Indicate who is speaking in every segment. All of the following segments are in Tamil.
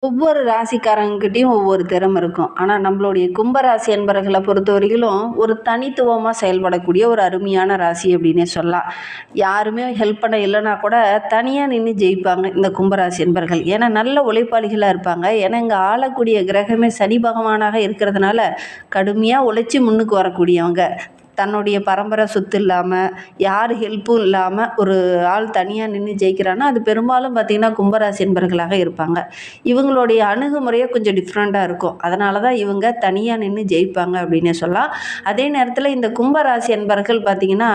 Speaker 1: ஒவ்வொரு ராசிக்காரங்ககிட்டயும் ஒவ்வொரு திறமை இருக்கும். ஆனா, நம்மளுடைய கும்பராசி அன்பர்கள பொறுத்தவரையிலும், ஒரு தனித்துவமா செயல்படக்கூடிய ஒரு அருமையான ராசி அப்டின்னே சொல்லலாம். யாருமே ஹெல்ப் பண்ண இல்லன்னா கூட, தனியா நின்னு ஜெயிப்பாங்க இந்த கும்பராசி அன்பர்கள். ஏன்னா, நல்ல உழைப்பாளிகளா இருப்பாங்க. ஏன்னா, இங்க ஆளக்கூடிய கிரகமே சனி பகவானாக இருக்கிறதுனால, கடுமையா உழைச்சு முன்னுக்கு வரக்கூடியவங்க. தன்னுடைய பரம்பரை சொத்து இல்லாம, யார் ஹெல்ப்பும் இல்லாம ஒரு ஆள் தனியா நின்னு ஜெயிக்கிறான்னா, அது பெரும்பாலும் பார்த்தீங்கன்னா, கும்பராசி அன்பர்களாக இருப்பாங்க. இவங்களுடைய அணுகுமுறையே கொஞ்சம் டிஃப்ரெண்ட்டா இருக்கும். அதனால தான் இவங்க தனியா நின்னு ஜெயிப்பாங்க அப்டின்னே சொல்லலாம். அதே நேரத்தில இந்த கும்பராசி அன்பர்கள் பார்த்தீங்கன்னா,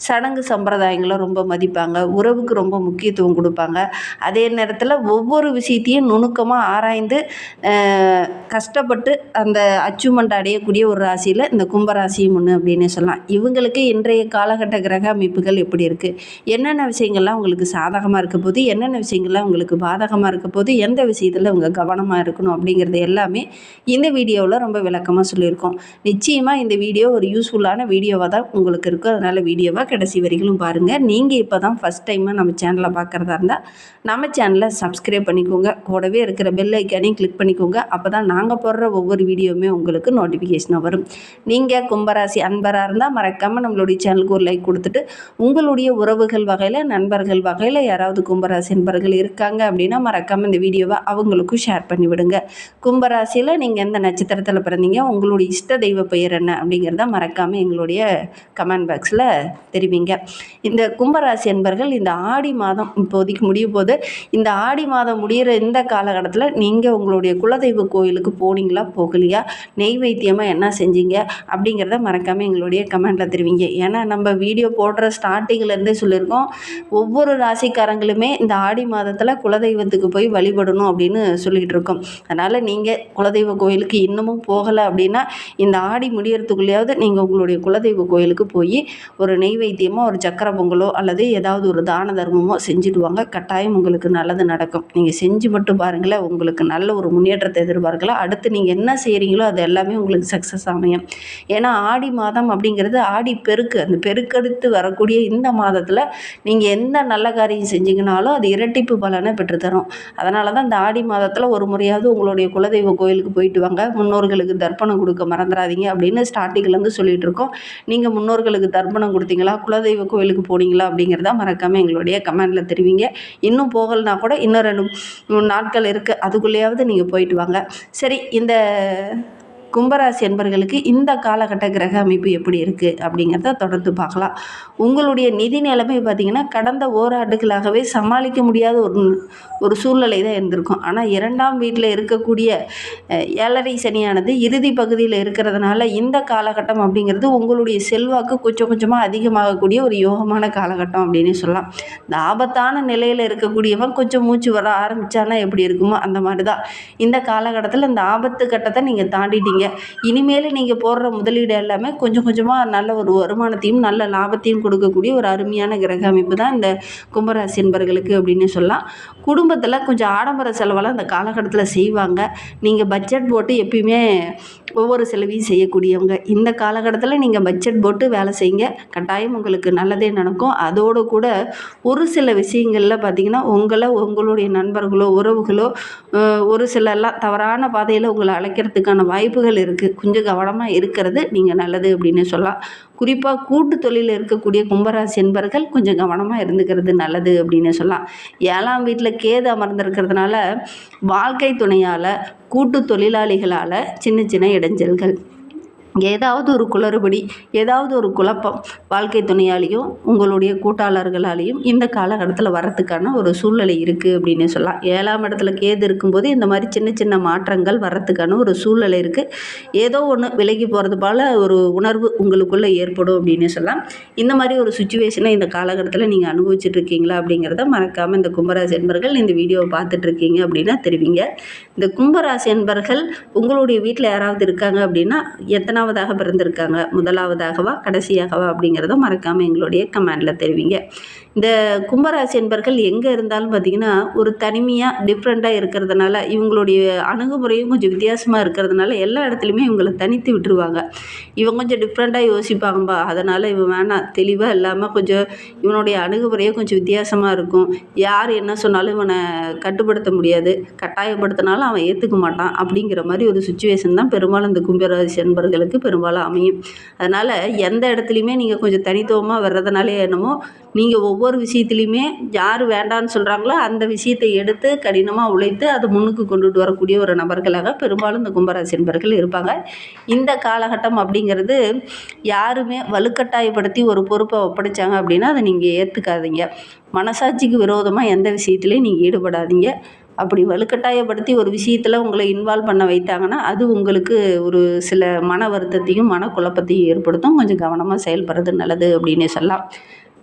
Speaker 1: சடங்கு சம்பிரதாயங்கள ரொம்ப மதிப்பாங்க. உறவுக்கு ரொம்ப முக்கியத்துவம் குடுப்பாங்க. அதே நேரத்தில ஒவ்வொரு விஷயத்தையும் நுணுக்கமா ஆராய்ந்து அ கஷ்டப்பட்டு அந்த அச்சீவ்மெண்ட் அடையக்கூடிய ஒரு ராசியில இந்த கும்பராசியும் ஒண்ணு அப்டின்னே சொல்லலாம். இவங்களுக்கு இன்றைய காலகட்ட கிரக அமைப்புகள் எப்படி இருக்கு? என்னென்ன விஷயங்கள்லாம் உங்களுக்கு சாதகமா இருக்க போது? என்னென்ன விஷயங்கள்லாம் உங்களுக்கு பாதகமா இருக்க போது? எந்த விஷயத்துல உங்க கவனமா இருக்கணும்? அப்படிங்கிறது எல்லாமே இந்த வீடியோவில் ரொம்ப விளக்கமாக சொல்லியிருக்கோம். நிச்சயமாக இந்த வீடியோ ஒரு யூஸ்ஃபுல்லான வீடியோவாக தான் உங்களுக்கு இருக்கும். அதனால் வீடியோவை கடைசி வரைக்கும் பாருங்கள். நீங்கள் இப்போ தான் ஃபஸ்ட் டைமாக நம்ம சேனலை பார்க்குறதா இருந்தால் நம்ம சேனலை சப்ஸ்கிரைப் பண்ணிக்கோங்க. கூடவே இருக்கிற பெல் ஐக்கானையும் கிளிக் பண்ணிக்கோங்க. அப்போ தான் நாங்கள் போடுற ஒவ்வொரு வீடியோவுமே உங்களுக்கு நோட்டிஃபிகேஷனாக வரும். நீங்கள் கும்பராசி அன்பராக இருந்தால் மறக்காமல் நம்மளுடைய சேனலுக்கு ஒரு லைக் கொடுத்துட்டு, உங்களுடைய உறவுகள் வகையில், நண்பர்கள் வகையில் யாராவது கும்பராசி அன்பர்கள் இருக்காங்க அப்படின்னா மறக்காமல் இந்த வீடியோவை அவங்களுக்கும் ஷேர் பண்ணி விடுங்க. கும்பராசியில் நீங்கள் எந்த நட்சத்திரத்தில் பிறந்தீங்க, உங்களுடைய இஷ்ட தெய்வ பெயர் என்ன அப்படிங்கிறத மறக்காமல் எங்களுடைய கமெண்ட் பாக்ஸில் தெரிவிங்க. இந்த கும்பராசி அன்பர்கள் இந்த ஆடி மாதம் இப்போதைக்கு முடிய போது, இந்த ஆடி மாதம் முடிகிற இந்த காலகட்டத்தில் நீங்கள் உங்களுடைய குலதெய்வ கோயிலுக்கு போனீங்களா போகலையா, நெய்வேத்தியமாக என்ன செஞ்சீங்க அப்படிங்கிறத மறக்காமல் எங்களுடைய கமெண்ட்டில் தெரிவிங்க. ஏன்னா நம்ம வீடியோ போடுற ஸ்டார்டிங்லேருந்தே சொல்லியிருக்கோம், ஒவ்வொரு ராசிக்காரங்களுமே இந்த ஆடி மாதத்தில் குலதெய்வத்துக்கு போய் வழிபடணும் அப்படின்னு சொல்லிகிட்டு இருக்கோம். அதனால் நீங்கள் குலதெய்வ கோயிலுக்கு இன்னமும் போகலை அப்படின்னா, இந்த ஆடி முடியறதுக்குள்ளேயாவது நீங்கள் உங்களுடைய குலதெய்வ கோயிலுக்கு போய் ஒரு நெய்வேத்தியமோ, ஒரு சக்கரை பொங்கலோ அல்லது ஏதாவது ஒரு தான தர்மமோ செஞ்சுட்டு வாங்க. கட்டாயம் உங்களுக்கு நல்லது நடக்கும். நீங்கள் செஞ்சு மட்டும் பாருங்களேன், உங்களுக்கு நல்ல ஒரு முன்னேற்றத்தை எதிர்பார்க்கலாம். அடுத்து நீங்கள் என்ன செய்கிறீங்களோ அது எல்லாமே உங்களுக்கு சக்ஸஸ் அமையும். ஏன்னா ஆடி மாதம் அப்படிங்கிறது ஆடி பெருக்கு. அந்த பெருக்கெடுத்து வரக்கூடிய இந்த மாதத்தில் நீங்கள் எந்த நல்ல காரியம் செஞ்சீங்கனாலும் அது இரட்டிப்பு பலனை பெற்றுத்தரும். அதனால தான் இந்த ஆடி மாதத்தில் ஒரு முறையாவது உங்களுடைய குலதெய்வ கோயிலுக்கு போயிட்டு வாங்க. முன்னோர்களுக்கு தர்ப்பணம் கொடுக்க மறந்துடாதீங்க அப்படின்னு ஸ்டார்டிங்லேருந்து சொல்லிகிட்டு இருக்கோம். நீங்கள் முன்னோர்களுக்கு தர்ப்பணம் கொடுத்தீங்களா, குலதெய்வ கோயிலுக்கு போனீங்களா அப்படிங்கிறத மறக்காமல் எங்களுடைய கமெண்டில் தெரிவிங்க. இன்னும் போகலைனா கூட இன்னும் 2-3 நாட்கள் இருக்குது, அதுக்குள்ளேயாவது நீங்கள் போயிட்டு வாங்க. சரி, இந்த கும்பராசி என்பர்களுக்கு இந்த காலகட்ட கிரக அமைப்பு எப்படி இருக்குது அப்படிங்கிறத தொடர்ந்து பார்க்கலாம். உங்களுடைய நிதி நிலைமை பார்த்திங்கன்னா கடந்த ஓராண்டுகளாகவே சமாளிக்க முடியாத ஒரு சூழ்நிலை தான் இருந்திருக்கும். ஆனால் 2ஆம் வீட்டில் இருக்கக்கூடிய 7.5 சனியானது இறுதி பகுதியில் இருக்கிறதுனால இந்த காலகட்டம் அப்படிங்கிறது உங்களுடைய செல்வாக்கு கொஞ்சம் கொஞ்சமாக அதிகமாகக்கூடிய ஒரு யோகமான காலகட்டம் அப்படின்னு சொல்லலாம். இந்த ஆபத்தான நிலையில் இருக்கக்கூடியவன் கொஞ்சம் மூச்சு வர ஆரம்பித்தானா எப்படி இருக்குமோ அந்த மாதிரி தான் இந்த காலகட்டத்தில் இந்த ஆபத்து கட்டத்தை நீங்கள் தாண்டிட்டீங்க. இனிமேல் நீங்கள் போடுற முதலீடு எல்லாமே கொஞ்சம் கொஞ்சமாக நல்ல ஒரு வருமானத்தையும் நல்ல லாபத்தையும் கொடுக்கக்கூடிய ஒரு அருமையான கிரக அமைப்பு தான் இந்த கும்பராசி என்பர்களுக்கு அப்படின்னு சொல்லலாம். குடும்பத்தில் கொஞ்சம் ஆடம்பர செலவெல்லாம் இந்த காலகட்டத்தில் செய்வாங்க. நீங்கள் பட்ஜெட் போட்டு எப்பயுமே ஒவ்வொரு செலவையும் செய்யக்கூடியவங்க. இந்த காலகட்டத்தில் நீங்கள் பட்ஜெட் போட்டு வேலை செய்யுங்க. கட்டாயம் உங்களுக்கு நல்லதே நடக்கும். அதோடு கூட ஒரு சில விஷயங்களில் பார்த்திங்கன்னா உங்களுடைய நண்பர்களோ உறவுகளோ ஒரு சிலர்லாம் தவறான பாதையில் உங்களை அழைக்கிறதுக்கான வாய்ப்புகள் இருக்குது. கொஞ்சம் கவனமாக இருக்கிறது நீங்கள் நல்லது அப்படின்னு சொல்லலாம். குறிப்பாக கூட்டு தொழிலில் இருக்கக்கூடிய கும்பராசி என்பர்கள் கொஞ்சம் கவனமாக இருந்துக்கிறது நல்லது அப்படின்னு சொல்லலாம். 7ஆம் வீட்டில் கேது அமர்ந்திருக்கிறதுனால வாழ்க்கை துணையால், கூட்டு தொழிலாளிகளால் சின்ன சின்ன இடைஞ்சல்கள், ஏதாவது ஒரு குளறுபடி, ஏதாவது ஒரு குழப்பம் வாழ்க்கை துணையாலையும் உங்களுடைய கூட்டாளர்களாலேயும் இந்த காலகட்டத்தில் வர்றதுக்கான ஒரு சூழ்நிலை இருக்குது அப்படின்னு சொல்லலாம். 7ஆம் இடத்துல கேது இருக்கும்போது இந்த மாதிரி சின்ன சின்ன மாற்றங்கள் வர்றதுக்கான ஒரு சூழ்நிலை இருக்குது. ஏதோ ஒன்று விலகி போகிறது போல் ஒரு உணர்வு உங்களுக்குள்ளே ஏற்படும் அப்படின்னு சொல்லலாம். இந்த மாதிரி ஒரு சுச்சுவேஷனை இந்த காலகட்டத்தில் நீங்கள் அனுபவிச்சுட்டு இருக்கீங்களா அப்படிங்கிறத மறக்காமல் இந்த கும்பராசி என்பர்கள் இந்த வீடியோவை பார்த்துட்ருக்கீங்க அப்படின்னா தெரிவிங்க. இந்த கும்பராசி என்பர்கள் உங்களுடைய வீட்டில் யாராவது இருக்காங்க அப்படின்னா எத்தனாவது எத்தனாவதாக பிறந்திருக்காங்க, முதலாவதாகவா கடைசியாகவா அப்படிங்கிறத மறக்காமல் எங்களுடைய கமெண்டில் தெரிவிங்க. இந்த கும்பராசி என்பர்கள் எங்கே இருந்தாலும் பார்த்திங்கன்னா ஒரு தனிமையாக டிஃப்ரெண்ட்டாக இருக்கிறதுனால இவங்களுடைய அணுகுமுறையும் கொஞ்சம் வித்தியாசமாக இருக்கிறதுனால எல்லா இடத்துலையுமே இவங்களை தனித்து விட்டுருவாங்க. இவன் கொஞ்சம் டிஃப்ரெண்ட்டாக யோசிப்பாங்கப்பா, அதனால் இவன் வேணாம், தெளிவாக இல்லாமல் கொஞ்சம் இவனுடைய அணுகுமுறையே கொஞ்சம் வித்தியாசமாக இருக்கும். யார் என்ன சொன்னாலும் இவனை கட்டுப்படுத்த முடியாது, கட்டாயப்படுத்தினாலும் அவன் ஏற்றுக்க மாட்டான். அப்படிங்கிற மாதிரி ஒரு சுச்சுவேஷன் தான் பெரும்பாலும் இந்த கும்பராசி என்பர்களுக்கு பெரும்பாலும் அமையும். அதனால் எந்த இடத்துலையுமே நீங்கள் கொஞ்சம் தனித்துவமாக வர்றதுனாலே என்னமோ நீங்கள் ஒவ்வொரு விஷயத்துலையுமே யார் வேண்டான்னு சொல்கிறாங்களோ அந்த விஷயத்தை எடுத்து கடினமாக உழைத்து அதை முன்னுக்கு கொண்டுட்டு வரக்கூடிய ஒரு நபர்களாக பெரும்பாலும் இந்த கும்பராசி என்பர்கள் இருப்பாங்க. இந்த காலகட்டம் அப்படிங்கிறது யாருமே வலுக்கட்டாயப்படுத்தி ஒரு பொறுப்பை ஒப்படைச்சாங்க அப்படின்னா அதை நீங்கள் ஏற்றுக்காதீங்க. மனசாட்சிக்கு விரோதமாக எந்த விஷயத்துலையும் நீங்கள் ஈடுபடாதீங்க. அப்படி வலுக்கட்டாயப்படுத்தி ஒரு விஷயத்தில் உங்களை இன்வால்வ் பண்ண வைத்தாங்கன்னா அது உங்களுக்கு ஒரு சில மன வருத்தத்தையும் மனக்குழப்பத்தையும் ஏற்படுத்தும். கொஞ்சம் கவனமாக செயல்படுறது நல்லது அப்படின்னு சொல்லலாம்.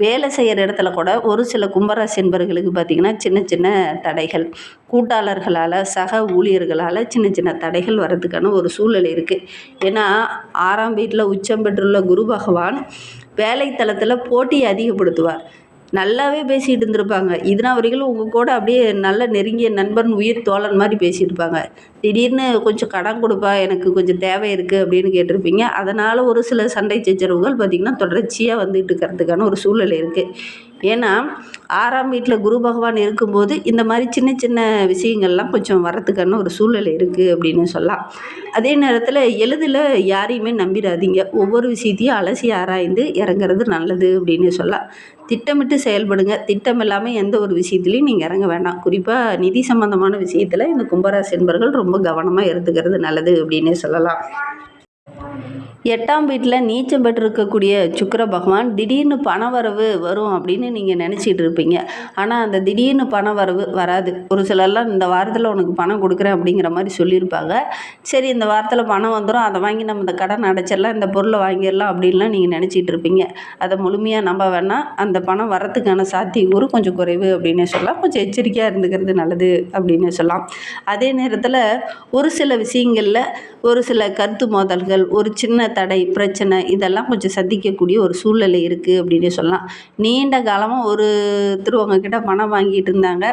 Speaker 1: வேலை செய்கிற இடத்துல கூட ஒரு சில கும்பராசி என்பர்களுக்கு பார்த்திங்கன்னா சின்ன சின்ன தடைகள், கூட்டாளர்களால் சக ஊழியர்களால் சின்ன சின்ன தடைகள் வர்றதுக்கான ஒரு சூழ்நிலை இருக்குது. ஏன்னா 6ஆம் வீட்டில் உச்சம் பெற்றுள்ள குரு பகவான் வேலைத்தளத்தில் போட்டியை அதிகப்படுத்துவார். நல்லாவே பேசிகிட்டு இருந்திருப்பாங்க. இதனால் வரைக்கும் உங்கள் கூட அப்படியே நல்ல நெருங்கிய நண்பன், உயிர் தோழன் மாதிரி பேசியிருப்பாங்க. திடீர்னு கொஞ்சம் கடன் கொடுப்பா, எனக்கு கொஞ்சம் தேவை இருக்குது அப்படின்னு கேட்டிருப்பீங்க. அதனால் ஒரு சில சண்டை சச்சரவுகள் பார்த்திங்கன்னா தொடர்ச்சியாக வந்துட்டு இருக்கிறதுக்கான ஒரு சூழ்நிலை இருக்குது. ஏன்னா 6ஆம் வீட்டில் குரு பகவான் இருக்கும்போது இந்த மாதிரி சின்ன சின்ன விஷயங்கள்லாம் கொஞ்சம் வரத்துக்கான ஒரு சூழ்நிலை இருக்குது அப்படின்னு சொல்லலாம். அதே நேரத்தில் எளிதில் யாரையுமே நம்பிடாதீங்க. ஒவ்வொரு விஷயத்தையும் அலசி ஆராய்ந்து இறங்குறது நல்லது அப்படின்னு சொல்லலாம். திட்டமிட்டு செயல்படுங்க. திட்டம் இல்லாமல் எந்த ஒரு விஷயத்துலையும் நீங்கள் இறங்க வேண்டாம். குறிப்பாக நிதி சம்பந்தமான விஷயத்தில் இந்த கும்பராசி என்பர்கள் ரொம்ப கவனமாக இருந்துக்கிறது நல்லது அப்படின்னு சொல்லலாம். 8ஆம் வீட்டில் நீச்சம் பெற்றிருக்கக்கூடிய சுக்கிர பகவான் திடீர்னு பணவரவு வரும் அப்படின்னு நீங்கள் நினச்சிட்டு இருப்பீங்க. ஆனால் அந்த திடீர்னு பணவரவு வராது. ஒரு சிலர்லாம் இந்த வாரத்தில் உனக்கு பணம் கொடுக்குறேன் அப்படிங்கிற மாதிரி சொல்லியிருப்பாங்க. சரி, இந்த வாரத்தில் பணம் வந்துடும், அதை வாங்கி நம்ம இந்த கடன் அடைச்சிடலாம், இந்த பொருளை வாங்கிடலாம் அப்படின்லாம் நீங்கள் நினச்சிட்டு இருப்பீங்க. அதை முழுமையாக நம்ப வேணாம். அந்த பணம் வரத்துக்கான சாத்தியக்கூறு கொஞ்சம் குறைவு அப்படின்னு சொல்லலாம். கொஞ்சம் எச்சரிக்கையாக இருந்துக்கிறது நல்லது அப்படின்னு சொல்லலாம். அதே நேரத்தில் ஒரு சில விஷயங்களில் ஒரு சில கருத்து மோதல்கள், ஒரு சின்ன தடை, பிரச்சனை இதெல்லாம் கொஞ்சம் சந்திக்கக்கூடிய ஒரு சூழ்நிலை இருக்குது அப்படின்னு சொல்லலாம். நீண்ட காலமாக ஒருத்தர் உங்ககிட்ட பணம் வாங்கிட்டு இருந்தாங்க.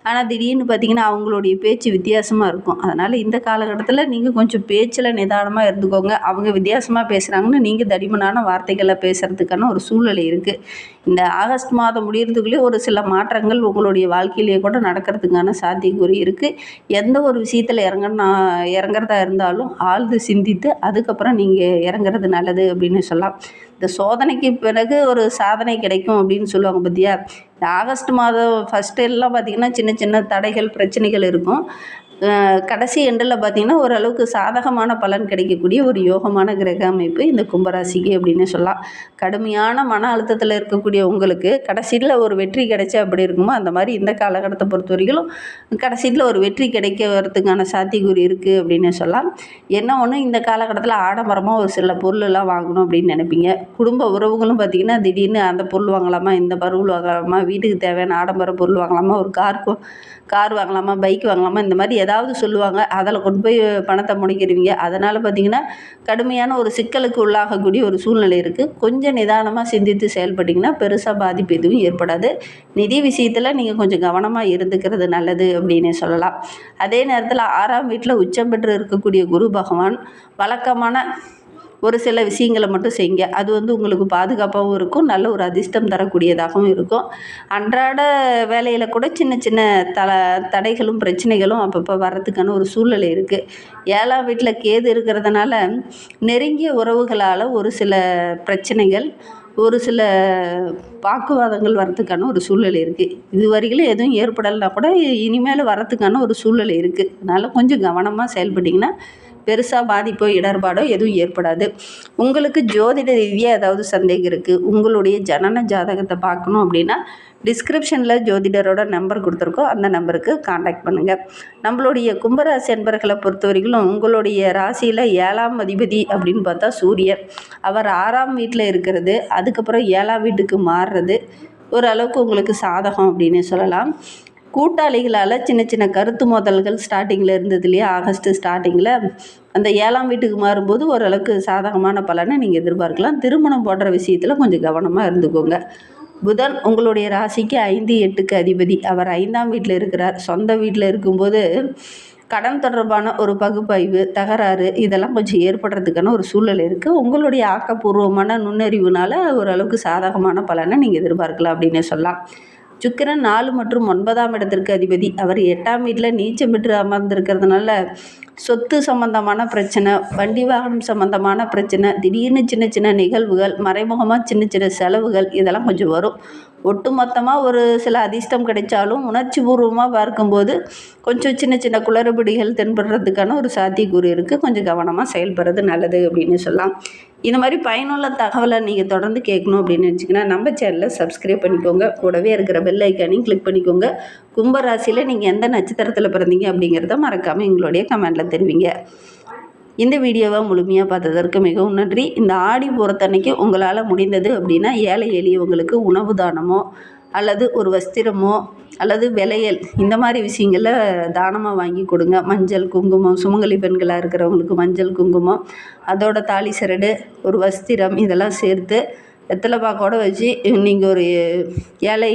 Speaker 1: ஆனால் திடீர்னு பார்த்திங்கன்னா அவங்களுடைய பேச்சு வித்தியாசமாக இருக்கும். அதனால் இந்த காலகட்டத்தில் நீங்கள் கொஞ்சம் பேச்சில் நிதானமாக இருந்துக்கோங்க. அவங்க வித்தியாசமாக பேசுகிறாங்கன்னு நீங்கள் தடிமனான வார்த்தைகளை பேசுகிறதுக்கான ஒரு சூழ்நிலை இருக்குது. இந்த ஆகஸ்ட் மாதம் முடியறதுக்குள்ளே ஒரு சில மாற்றங்கள் உங்களுடைய வாழ்க்கையிலேயே கூட நடக்கிறதுக்கான சாத்தியக்கூறு இருக்குது. எந்த ஒரு விஷயத்தில் இறங்குறதா இருந்தாலும் ஆழ்ந்து சிந்தித்து அதுக்கப்புறம் நீங்கள் இறங்குறது நல்லது அப்படின்னு சொல்லலாம். இந்த சோதனைக்கு பிறகு ஒரு சாதனை கிடைக்கும் அப்படின்னு சொல்லுவாங்க பார்த்தியா. இந்த ஆகஸ்ட் மாதம் ஃபஸ்ட்டு எல்லாம் பார்த்திங்கன்னா சின்ன சின்ன தடைகள், பிரச்சனைகள் இருக்கும். கடைசி எண்டில் பார்த்திங்கன்னா ஓரளவுக்கு சாதகமான பலன் கிடைக்கக்கூடிய ஒரு யோகமான கிரக அமைப்பு இந்த கும்பராசிக்கு அப்படின்னு சொல்லலாம். கடுமையான மன அழுத்தத்தில் இருக்கக்கூடிய உங்களுக்கு கடைசியில் ஒரு வெற்றி கிடைச்சா அப்படி இருக்குமோ அந்த மாதிரி இந்த காலகட்டத்தை பொறுத்த வரைக்கும் கடைசியில் ஒரு வெற்றி கிடைக்க வரதுக்கான சாத்தியக்கூறு இருக்குது அப்படின்னு சொல்லலாம். என்ன ஒன்று, இந்த காலகட்டத்தில் ஆடம்பரமாக ஒரு சில பொருளெல்லாம் வாங்கணும் அப்படின்னு நினைப்பீங்க. குடும்ப உறவுகளும் பார்த்திங்கன்னா திடீர்னு அந்த பொருள் வாங்கலாமா, இந்த பொருள் வாங்கலாமா, வீட்டுக்கு தேவையான ஆடம்பர பொருள் வாங்கலாமா, ஒரு கார் வாங்கலாமா, பைக் வாங்கலாமா, இந்த மாதிரி ஏதாவது சொல்லுவாங்க. அதில் கொண்டு போய் பணத்தை முடக்கிடுவீங்க. அதனால் பார்த்திங்கன்னா கடுமையான ஒரு சிக்கலுக்கு உள்ளாகக்கூடிய ஒரு சூழ்நிலை இருக்குது. கொஞ்சம் நிதானமாக சிந்தித்து செயல்பட்டிங்கன்னா பெருசாக பாதிப்பு எதுவும் ஏற்படாது. நிதி விஷயத்தில் நீங்கள் கொஞ்சம் கவனமாக இருந்துக்கிறது நல்லது அப்படின்னு சொல்லலாம். அதே நேரத்தில் 6ஆம் வீட்டில் உச்சம் பெற்று இருக்கக்கூடிய குரு பகவான் வழக்கமான ஒரு சில விஷயங்களை மட்டும் செய்யுங்க. அது உங்களுக்கு பாதுகாப்பாகவும் இருக்கும், நல்ல ஒரு அதிர்ஷ்டம் தரக்கூடியதாகவும் இருக்கும். அன்றாட வேலையில் கூட சின்ன சின்ன தடைகளும் பிரச்சனைகளும் அப்பப்போ வர்றதுக்கான ஒரு சூழ்நிலை இருக்குது. 7ஆம் வீட்டில் கேது இருக்கிறதுனால நெருங்கிய உறவுகளால் ஒரு சில பிரச்சனைகள், ஒரு சில வாக்குவாதங்கள் வரத்துக்கான ஒரு சூழ்நிலை இருக்குது. இதுவரையிலும் எதுவும் ஏற்படலைன்னா கூட இனிமேல் வரத்துக்கான ஒரு சூழ்நிலை இருக்குது. அதனால் கொஞ்சம் கவனமாக செயல்பட்டிங்கன்னா பெருசாக பாதிப்போ இடர்பாடோ எதுவும் ஏற்படாது. உங்களுக்கு ஜோதிட ரீதியாக ஏதாவது சந்தேகம் இருக்குது, உங்களுடைய ஜனன ஜாதகத்தை பார்க்கணும் அப்படின்னா டிஸ்கிரிப்ஷனில் ஜோதிடரோட நம்பர் கொடுத்துருக்கோம். அந்த நம்பருக்கு காண்டாக்ட் பண்ணுங்கள். நம்மளுடைய கும்பராசி அன்பர்களை பொறுத்த வரைக்கும் உங்களுடைய ராசியில் 7ஆம் அதிபதி அப்படின்னு பார்த்தா சூரியன். அவர் 6ஆம் வீட்டில் இருக்கிறது, அதுக்கப்புறம் 7ஆம் வீட்டுக்கு மாறுறது ஓரளவுக்கு உங்களுக்கு சாதகம் அப்படின்னு சொல்லலாம். கூட்டாளிகளால் சின்ன சின்ன கருத்து மோதல்கள் ஸ்டார்டிங்கில் இருந்தது இல்லையா, ஆகஸ்ட் ஸ்டார்டிங்கில் அந்த 7ஆம் வீட்டுக்கு மாறும்போது ஓரளவுக்கு சாதகமான பலனை நீங்கள் எதிர்பார்க்கலாம். திருமணம் போன்ற விஷயத்தில் கொஞ்சம் கவனமாக இருந்துக்கோங்க. புதன் உங்களுடைய ராசிக்கு 5, 8க்கு அதிபதி. அவர் 5ஆம் வீட்டில் இருக்கிறார். சொந்த வீட்டில் இருக்கும்போது கடன் தொடர்பான ஒரு பகுப்பாய்வு, தகராறு இதெல்லாம் கொஞ்சம் ஏற்படுறதுக்கான ஒரு சூழல் இருக்குது. உங்களுடைய ஆக்கப்பூர்வமான நுண்ணறிவுனால் ஓரளவுக்கு சாதகமான பலனை நீங்கள் எதிர்பார்க்கலாம் அப்படின்னே சொல்லலாம். சுக்கிரன் 4 மற்றும் 9ஆம் இடத்திற்கு அதிபதி. அவர் 8ஆம் வீட்டில் நீச்சம் பெற்று அமர்ந்திருக்கிறதுனால சொத்து சம்பந்தமான பிரச்சனை, வண்டி வாகனம் சம்பந்தமான பிரச்சனை, திடீர்னு சின்ன சின்ன நிகழ்வுகள், மறைமுகமாக சின்ன சின்ன செலவுகள் இதெல்லாம் கொஞ்சம் வரும். ஒட்டுமொத்தமாக ஒரு சில அதிர்ஷ்டம் கிடைச்சாலும் உணர்ச்சி பூர்வமாக பார்க்கும்போது கொஞ்சம் சின்ன சின்ன குளறுபடிகள் தென்படுறதுக்கான ஒரு சாத்தியக்கூறு இருக்குது. கொஞ்சம் கவனமாக செயல்படுறது நல்லது அப்படின்னு சொல்லலாம். இந்த மாதிரி பயனுள்ள தகவலை நீங்கள் தொடர்ந்து கேட்கணும் அப்படின்னு நினச்சிங்கன்னா நம்ம சேனலை சப்ஸ்கிரைப் பண்ணிக்கோங்க. கூடவே இருக்கிற பெல் ஐக்கானையும் கிளிக் பண்ணிக்கோங்க. கும்பராசியில் நீங்கள் எந்த நட்சத்திரத்தில் பிறந்தீங்க அப்படிங்கிறத மறக்காமல் எங்களுடைய கமெண்டில் தெரிவிங்க. இந்த வீடியோவை முழுமையாக பார்த்ததற்கு மிகவும் நன்றி. இந்த ஆடி பூரத்தன்னைக்கு உங்களால் முடிந்தது அப்படின்னா ஏழை எளியவங்களுக்கு உணவு தானமோ அல்லது ஒரு வஸ்திரமோ அல்லது விலையல் இந்த மாதிரி விஷயங்களில் தானமாக வாங்கி கொடுங்க. மஞ்சள் குங்குமம், சுமங்கலி பெண்களாக இருக்கிறவங்களுக்கு மஞ்சள் குங்குமம், அதோட தாலி சரடு, ஒரு வஸ்திரம் இதெல்லாம் சேர்த்து வெத்தலை பாக்கோடு வச்சு நீங்கள் ஒரு ஏழை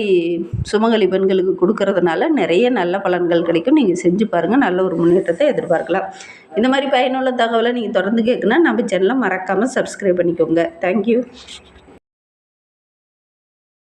Speaker 1: சுமங்கலி பெண்களுக்கு கொடுக்கறதுனால நிறைய நல்ல பலன்கள் கிடைக்கும். நீங்கள் செஞ்சு பாருங்கள், நல்ல ஒரு முன்னேற்றத்தை எதிர்பார்க்கலாம். இந்த மாதிரி பயனுள்ள தகவலை நீங்கள் தொடர்ந்து கேட்கணுன்னா நம்ம சேனலை மறக்காமல் சப்ஸ்கிரைப் பண்ணிக்கோங்க. தேங்க்யூ.